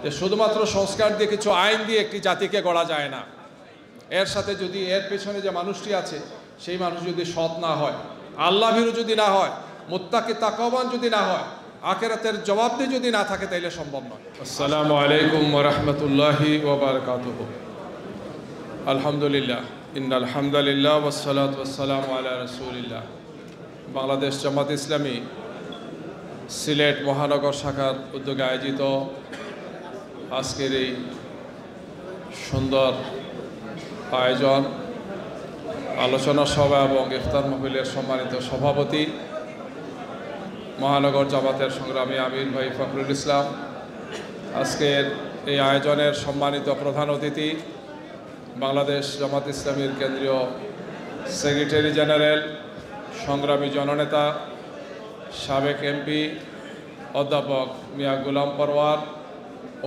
যে শুধুমাত্র সংস্কার দিয়ে কিছু আইন দিয়ে একটি জাতিকে গড়া যায় না। এর সাথে যদি এর পেছনে যে মানুষটি আছে সেই মানুষ যদি সৎ না হয়, আল্লাহ ভীরু যদি না হয়, মুত্তাকি তাকওয়াবান যদি না হয়, আখিরাতের জবাবদিহি যদি না থাকে, তাইলে সম্ভব নয়। আসসালামু আলাইকুম ওয়া রাহমাতুল্লাহি ওয়া বারাকাতুহু। আলহামদুলিল্লাহ, ইন্নাল হামদালিল্লাহ ওয়াস সালাতু ওয়াস সালামু আলা রাসূলিল্লাহ। বাংলাদেশ জামাত ইসলামী সিলেট মহানগর শাখার উদ্যোগে আয়োজিত আজকের এই সুন্দর আয়োজন, আলোচনা সভা এবং ইফতার মাহফিলের সম্মানিত সভাপতি মহানগর জামাতের সংগ্রামী আমির ভাই ফখরুল ইসলাম, আজকের এই আয়োজনের সম্মানিত প্রধান অতিথি বাংলাদেশ জামাত ইসলামীর কেন্দ্রীয় সেক্রেটারি জেনারেল, সংগ্রামী জননেতা, সাবেক এমপি অধ্যাপক মিয়া গোলাম পরওয়ার,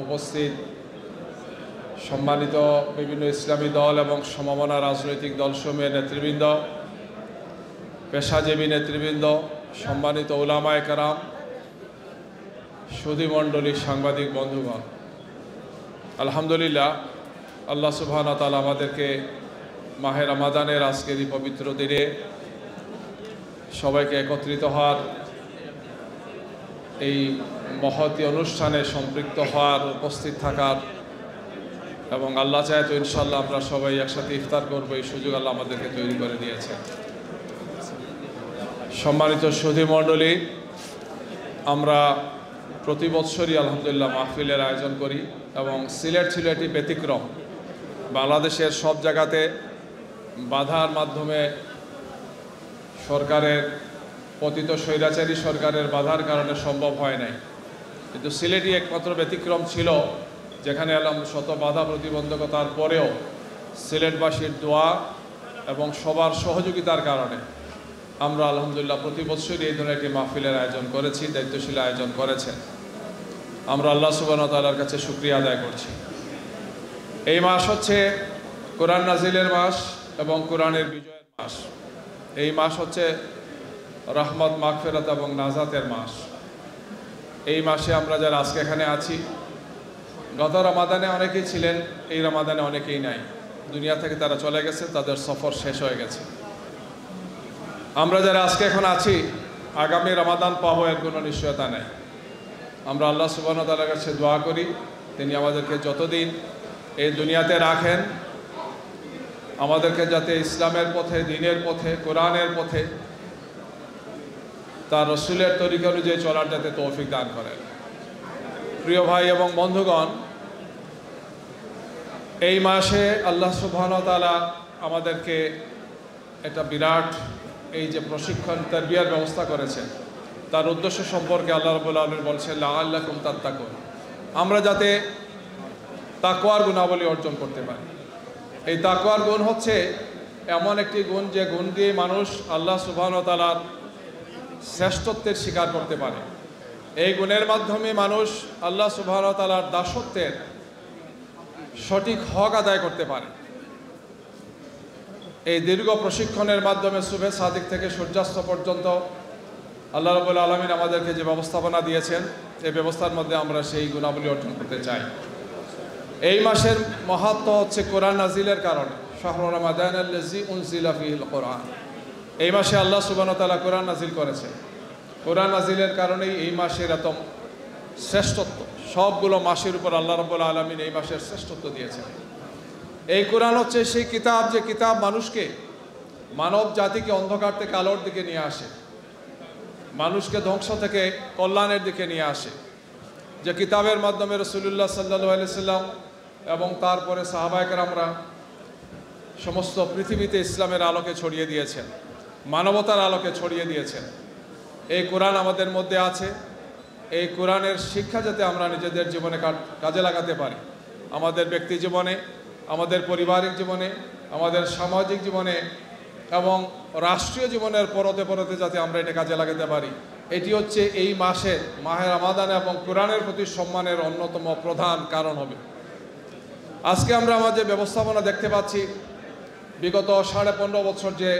উপস্থিত সম্মানিত বিভিন্ন ইসলামী দল এবং সমমনা রাজনৈতিক দলসমূহের নেতৃবৃন্দ, পেশাজীবী নেতৃবৃন্দ, সম্মানিত উলামায়ে কেরাম, সুধীমণ্ডলী, সাংবাদিক বন্ধুগণ, আলহামদুলিল্লাহ, আল্লাহ সুবহানাহু ওয়া তাআলা আমাদেরকে মাহে রমাদানের আজকের এই পবিত্র দিনে সবাইকে একত্রিত হওয়ার, এই মহতী অনুষ্ঠানে সম্পৃক্ত হওয়ার, উপস্থিত থাকার এবং আল্লাহ চায় তো ইনশাআল্লাহ আমরা সবাই একসাথে ইফতার করবো, এই সুযোগ আল্লাহ আমাদেরকে তৈরি করে দিয়েছেন। সম্মানিত সুধীমণ্ডলী, আমরা প্রতি বৎসরই আলহামদুলিল্লাহ মাহফিলের আয়োজন করি এবং সিলেট ছিল এটি ব্যতিক্রম। বাংলাদেশের সব জায়গাতে বাধার মাধ্যমে সরকারের, পতিত স্বৈরাচারী সরকারের বাধার কারণে সম্ভব হয় নাই, কিন্তু সিলেটই একমাত্র ব্যতিক্রম ছিল যেখানে শত বাধা প্রতিবন্ধকতার পরেও সিলেটবাসীর দোয়া এবং সবার সহযোগিতার কারণে আমরা আলহামদুলিল্লাহ প্রতি বছরই এই ধরনের একটি মাহফিলের আয়োজন করেছি, দায়িত্বশীল আয়োজন করেছেন। আমরা আল্লাহ সুবহানাহু ওয়া তাআলার কাছে শুকরিয়া আদায় করছি। এই মাস হচ্ছে কোরআন নাজিলের মাস এবং কোরআনের বিজয়ের মাস। এই মাস হচ্ছে রহমত, মাগফিরাত এবং নাজাতের মাস। এই মাসে আমরা যারা আজকে এখানে আছি, গত রমাদানে অনেকেই ছিলেন, এই রমাদানে অনেকেই নাই, দুনিয়া থেকে তারা চলে গেছে, তাদের সফর শেষ হয়ে গেছে। আমরা যারা আজকে এখন আছি, আগামী রমাদান পাবো এর কোনো নিশ্চয়তা নেই। আমরা আল্লাহ সুবহানাহু ওয়া তাআলার কাছে দোয়া করি, তিনি আমাদেরকে যতদিন এই দুনিয়াতে রাখেন, আমাদেরকে যাতে ইসলামের পথে, দ্বীনের পথে, কোরআনের পথে, তার রসুলের তরিকা অনুযায়ী চলার যাতে তৌফিক দান করেন। প্রিয় ভাই এবং বন্ধুগণ, এই মাসে আল্লাহ সুবহানাহু ওয়া তাআলা আমাদেরকে একটা বিরাট এই যে প্রশিক্ষণ, তারবিয়ার ব্যবস্থা করেছেন, তার উদ্দেশ্য সম্পর্কে আল্লাহ রাব্বুল আলামিন বলছেন লাআল্লাকুম তাত্তাকুন, আমরা যাতে তাকওয়ার গুণাবলী অর্জন করতে পারি। এই তাকওয়ার গুণ হচ্ছে এমন একটি গুণ যে গুণ দিয়ে মানুষ আল্লাহ সুবহানাহু ওয়া তাআলার শ্রেষ্ঠত্বের স্বীকার করতে পারে। এই গুণের মাধ্যমে মানুষ আল্লাহ সুবহানাহু ওয়া তাআলার দাসত্বের সঠিক হক আদায় করতে পারে। এই দীর্ঘ প্রশিক্ষণের মাধ্যমে সুবহে সাদিক থেকে সূর্যাস্ত পর্যন্ত আল্লাহ রাব্বুল আলামিন আমাদেরকে যে ব্যবস্থাপনা দিয়েছেন, এই ব্যবস্থার মধ্যে আমরা সেই গুণাবলী অর্জন করতে চাই। এই মাসের মাহাত্ম্য হচ্ছে কোরআন নাজিলের কারণে। শাহরু রমাদানাল্লাযী উনজিলা ফীহিল কোরআন, এই মাসে আল্লাহ সুবহানাহু ওয়া তাআলা কোরআন নাজিল করেছেন। কোরআন নাজিলের কারণেই এই মাসের এত শ্রেষ্ঠত্ব। সবগুলো মাসের উপর আল্লাহ রাব্বুল আলামিন এই মাসের শ্রেষ্ঠত্ব দিয়েছেন। এই কোরআন হচ্ছে সেই কিতাব, যে কিতাব মানুষকে, মানব জাতিকে অন্ধকার থেকে আলোর দিকে নিয়ে আসে, মানুষকে ধ্বংস থেকে কল্যাণের দিকে নিয়ে আসে। যে কিতাবের মাধ্যমে রাসূলুল্লাহ সাল্লাল্লাহু আলাইহি সাল্লাম এবং তারপরে সাহাবায়ে কেরামরা সমস্ত পৃথিবীতে ইসলামের আলোকে ছড়িয়ে দিয়েছেন, মানবতার আলোকে ছড়িয়ে দিয়েছেন। এই কোরআন আমাদের মধ্যে আছে। এই কোরআনের শিক্ষা যাতে আমরা নিজেদের জীবনে কাজে লাগাতে পারি, আমাদের ব্যক্তি জীবনে, আমাদের পারিবারিক জীবনে, আমাদের সামাজিক জীবনে এবং রাষ্ট্রীয় জীবনের পরতে পরতে যাতে আমরা এটা কাজে লাগাতে পারি, এটি হচ্ছে এই মাসের, মাহে রমাদান এবং কোরআনের প্রতি সম্মানের অন্যতম প্রধান কারণ হবে। আজকে আমরা আমাদের ব্যবস্থাপনা দেখতে পাচ্ছি, বিগত 15.5 বছর যে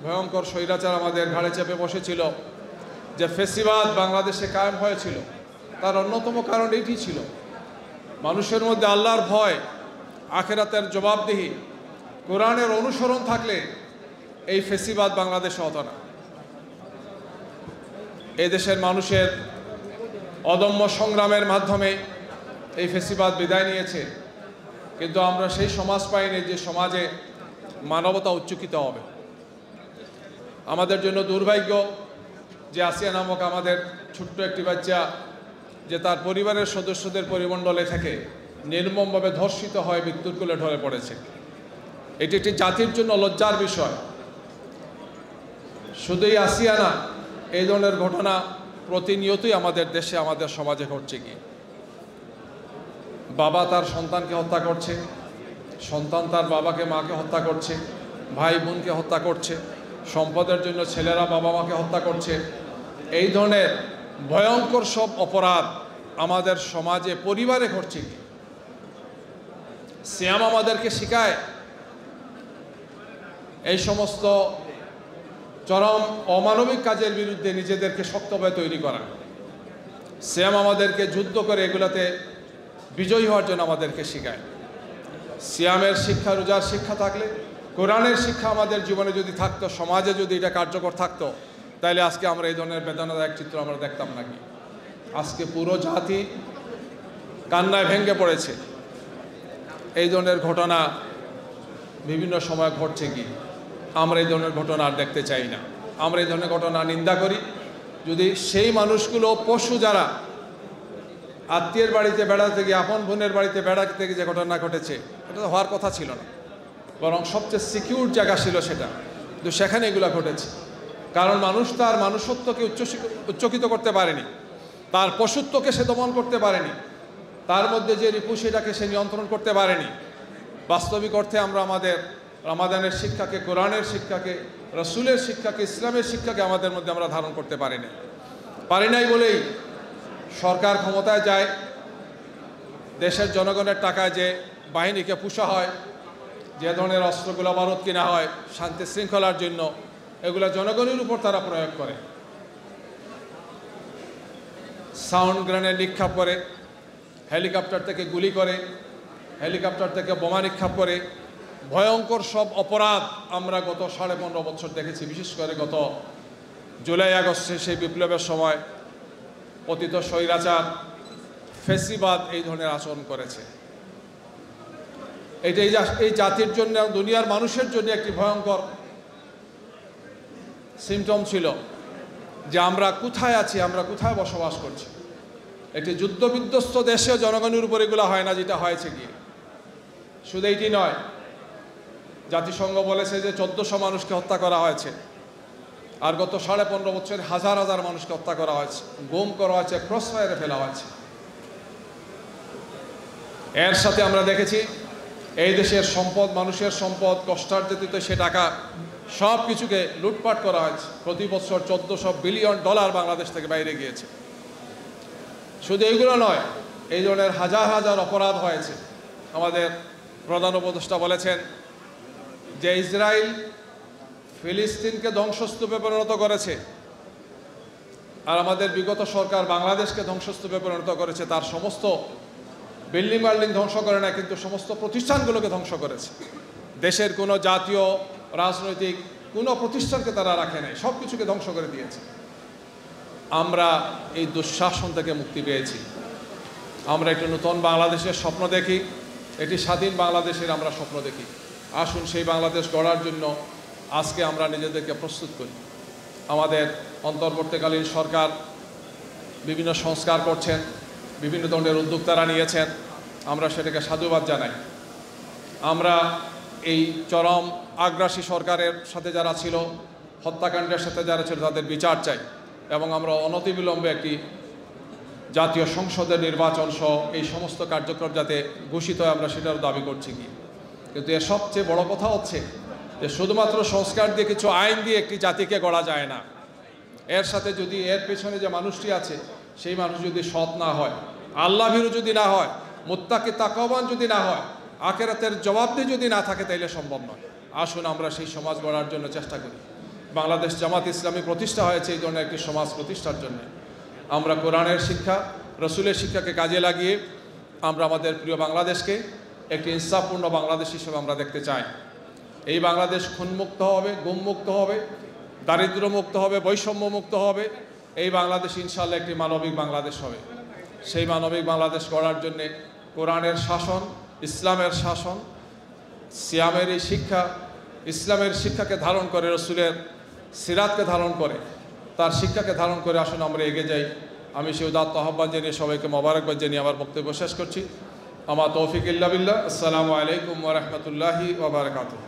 ভয়ঙ্কর স্বৈরাচার আমাদের ঘাড়ে চেপে বসেছিল, যে ফেসিবাদ বাংলাদেশে কায়েম হয়েছিল, তার অন্যতম কারণ এটি ছিল মানুষের মধ্যে আল্লাহর ভয়, আখিরাতের জবাবদিহি, কোরআনের অনুসরণ থাকলে এই ফেসিবাদ বাংলাদেশে হতো না। এই দেশের মানুষের অদম্য সংগ্রামের মাধ্যমে এই ফেসিবাদ বিদায় নিয়েছে, কিন্তু আমরা সেই সমাজ পাইনি যে সমাজে মানবতা উচ্চকিত হবে। আমাদের জন্য দুর্ভাগ্য যে আসিয়া নামক আমাদের ছোট্ট একটি বাচ্চা যে তার পরিবারের সদস্যদের পরিমণ্ডলে থেকে নির্মমভাবে ধর্ষিত হয়ে মৃত্যুর কোলে ঢলে পড়েছে। এটি একটি জাতির জন্য লজ্জার বিষয়। শুধুই আসিয়া না, এই ধরনের ঘটনা প্রতিনিয়তই আমাদের দেশে, আমাদের সমাজে ঘটছে। কি বাবা তার সন্তানকে হত্যা করছে, সন্তান তার বাবাকে মাকে হত্যা করছে, ভাই বোনকে হত্যা করছে, সম্পদের জন্য ছেলেরা বাবা মাকে হত্যা করছে। এই ধরনের ভয়ঙ্কর সব অপরাধ আমাদের সমাজে, পরিবারে ঘটছে। কি সিয়াম আমাদেরকে শেখায় এই সমস্ত চরম অমানবিক কাজের বিরুদ্ধে নিজেদেরকে শক্তভাবে তৈরি করা। সিয়াম আমাদেরকে যুদ্ধ করে এগুলাতে বিজয়ী হওয়ার জন্য আমাদেরকে শেখায়। সিয়ামের শিক্ষা, রোজার শিক্ষা থাকলে, কোরআনের শিক্ষা আমাদের জীবনে যদি থাকতো, সমাজে যদি এটা কার্যকর থাকতো, তাহলে আজকে আমরা এই ধরনের বেদনাদায়ক চিত্র আমরা দেখতাম নাকি। আজকে পুরো জাতি কান্নায় ভেঙে পড়েছে। এই ধরনের ঘটনা বিভিন্ন সময় ঘটছে। কি আমরা এই ধরনের ঘটনা আর দেখতে চাই না। আমরা এই ধরনের ঘটনা নিন্দা করি। যদি সেই মানুষগুলো, পশু যারা আত্মীয়ের বাড়িতে বেড়াতে গিয়ে, আপন বোনের বাড়িতে বেড়াতে গিয়ে যে ঘটনা ঘটেছে, এটা তো হওয়ার কথা ছিল না, বরং সবচেয়ে সিকিউর জায়গা ছিল সেটা, কিন্তু সেখানে এগুলো ঘটেছে। কারণ মানুষ তার মানুষত্বকে উচ্চকিত করতে পারেনি, তার পশুত্বকে সে দমন করতে পারেনি, তার মধ্যে যে রিপু সেটাকে সে নিয়ন্ত্রণ করতে পারেনি। বাস্তবিক অর্থে আমরা আমাদের রমাদানের শিক্ষাকে, কোরআনের শিক্ষাকে, রসুলের শিক্ষাকে, ইসলামের শিক্ষাকে আমাদের মধ্যে আমরা ধারণ করতে পারি নাই বলেই সরকার ক্ষমতায় যায়, দেশের জনগণের টাকায় যে বাহিনীকে পুষা হয়, যে ধরনের অস্ত্রগুলো বারুদ কিনা হয় শান্তি শৃঙ্খলার জন্য, এগুলো জনগণের উপর তারা প্রয়োগ করে। সাউন্ড গ্রেনেড নিক্ষেপ করে, হেলিকপ্টার থেকে গুলি করে, হেলিকপ্টার থেকে বোমা নিক্ষেপ করে। ভয়ঙ্কর সব অপরাধ আমরা গত 15.5 বছর দেখেছি। বিশেষ করে গত জুলাই আগস্টে সেই বিপ্লবের সময় পতিত স্বৈরাচার ফেসিবাদ এই ধরনের আচরণ করেছে। এই জাতির জন্য, দুনিয়ার মানুষের জন্য একটি ভয়ঙ্কর সিমটম ছিল যে আমরা কোথায় আছি, আমরা কোথায় বসবাস করছি। একটি যুদ্ধবিধ্বস্ত দেশেও জনগণের উপর এগুলো হয় না, যেটা হয়েছে। গিয়ে শুধু এইটি নয়, জাতিসংঘ বলেছে যে 1400 মানুষকে হত্যা করা হয়েছে, আর গত 15.5 বছরে হাজার হাজার মানুষকে হত্যা করা হয়েছে, গুম করা হয়েছে, ক্রস ফায়ারে ফেলা হয়েছে। এর সাথে আমরা দেখেছি এই দেশের সম্পদ, মানুষের সম্পদ, কষ্টার্জিত সে টাকা সব কিছুকে লুটপাট করা হয়েছে। প্রতি বছর $1400 বিলিয়ন বাংলাদেশ থেকে বাইরে গিয়েছে। শুধু এইগুলো নয়, এই ধরনের হাজার হাজার অপরাধ হয়েছে। আমাদের প্রধান উপদেষ্টা বলেছেন যে ইসরায়েল ফিলিস্তিনকে ধ্বংসস্তূপে পরিণত করেছে, আর আমাদের বিগত সরকার বাংলাদেশকে ধ্বংসস্তূপে পরিণত করেছে। তার সমস্ত বিল্ডিং ধ্বংস করে না, কিন্তু সমস্ত প্রতিষ্ঠানগুলোকে ধ্বংস করেছে। দেশের কোনো জাতীয় রাজনৈতিক কোনো প্রতিষ্ঠানকে তারা রাখে নাই, সব কিছুকে ধ্বংস করে দিয়েছে। আমরা এই দুঃশাসন থেকে মুক্তি পেয়েছি। আমরা একটি নতুন বাংলাদেশের স্বপ্ন দেখি, এটি স্বাধীন বাংলাদেশের আমরা স্বপ্ন দেখি। আসুন সেই বাংলাদেশ গড়ার জন্য আজকে আমরা নিজেদেরকে প্রস্তুত করি। আমাদের অন্তর্বর্তীকালীন সরকার বিভিন্ন সংস্কার করছেন, বিভিন্ন ধরনের উদ্যোগ তারা নিয়েছেন, আমরা সেটাকে সাধুবাদ জানাই। আমরা এই চরম আগ্রাসী সরকারের সাথে যারা ছিল, হত্যাকাণ্ডের সাথে যারা ছিল, তাদের বিচার চাই, এবং আমরা অনতিবিলম্বে একটি জাতীয় সংসদের নির্বাচন সহ এই সমস্ত কার্যক্রম যাতে ঘোষিত হয়, আমরা সেটার দাবি করছি। কি কিন্তু এর সবচেয়ে বড় কথা হচ্ছে যে শুধুমাত্র সংস্কার দিয়ে, কিছু আইন দিয়ে একটি জাতিকে গড়া যায় না। এর সাথে যদি এর পেছনে যে মানুষটি আছে, সেই মানুষ যদি সৎ না হয়, আল্লাহ ভীরু যদি না হয়, মুত্তাকি তাকওয়াবান যদি না হয়, আখিরাতের জবাবদিহি যদি না থাকে, তাইলে সম্ভব নয়। আসুন আমরা সেই সমাজ গড়ার জন্য চেষ্টা করি। বাংলাদেশ জামাত ইসলামী প্রতিষ্ঠা হয়েছে এই ধরনের একটি সমাজ প্রতিষ্ঠার জন্য। আমরা কোরআনের শিক্ষা, রসুলের শিক্ষাকে কাজে লাগিয়ে আমরা আমাদের প্রিয় বাংলাদেশকে একটি ইনসাফপূর্ণ বাংলাদেশ হিসেবে আমরা দেখতে চাই। এই বাংলাদেশ খুনমুক্ত হবে, গুমমুক্ত হবে, দারিদ্র্যমুক্ত হবে, বৈষম্যমুক্ত হবে। এই বাংলাদেশ ইনশাআল্লাহ একটি মানবিক বাংলাদেশ হবে। সেই মানবিক বাংলাদেশ গড়ার জন্যে কোরআনের শাসন, ইসলামের শাসন, সিয়ামের এই শিক্ষা, ইসলামের শিক্ষাকে ধারণ করে, রসুলের সিরাতকে ধারণ করে, তার শিক্ষাকে ধারণ করে আসুন আমরা এগিয়ে যাই। আমি সেই উদাত্ত আহ্বান জানিয়ে সবাইকে মোবারকবাদ জানিয়ে আমার বক্তব্য শেষ করছি। আমার তৌফিক ইল্লা বিল্লাহ। আসসালামু আলাইকুম ওয়া রাহমাতুল্লাহি ওয়া বারাকাতুহু।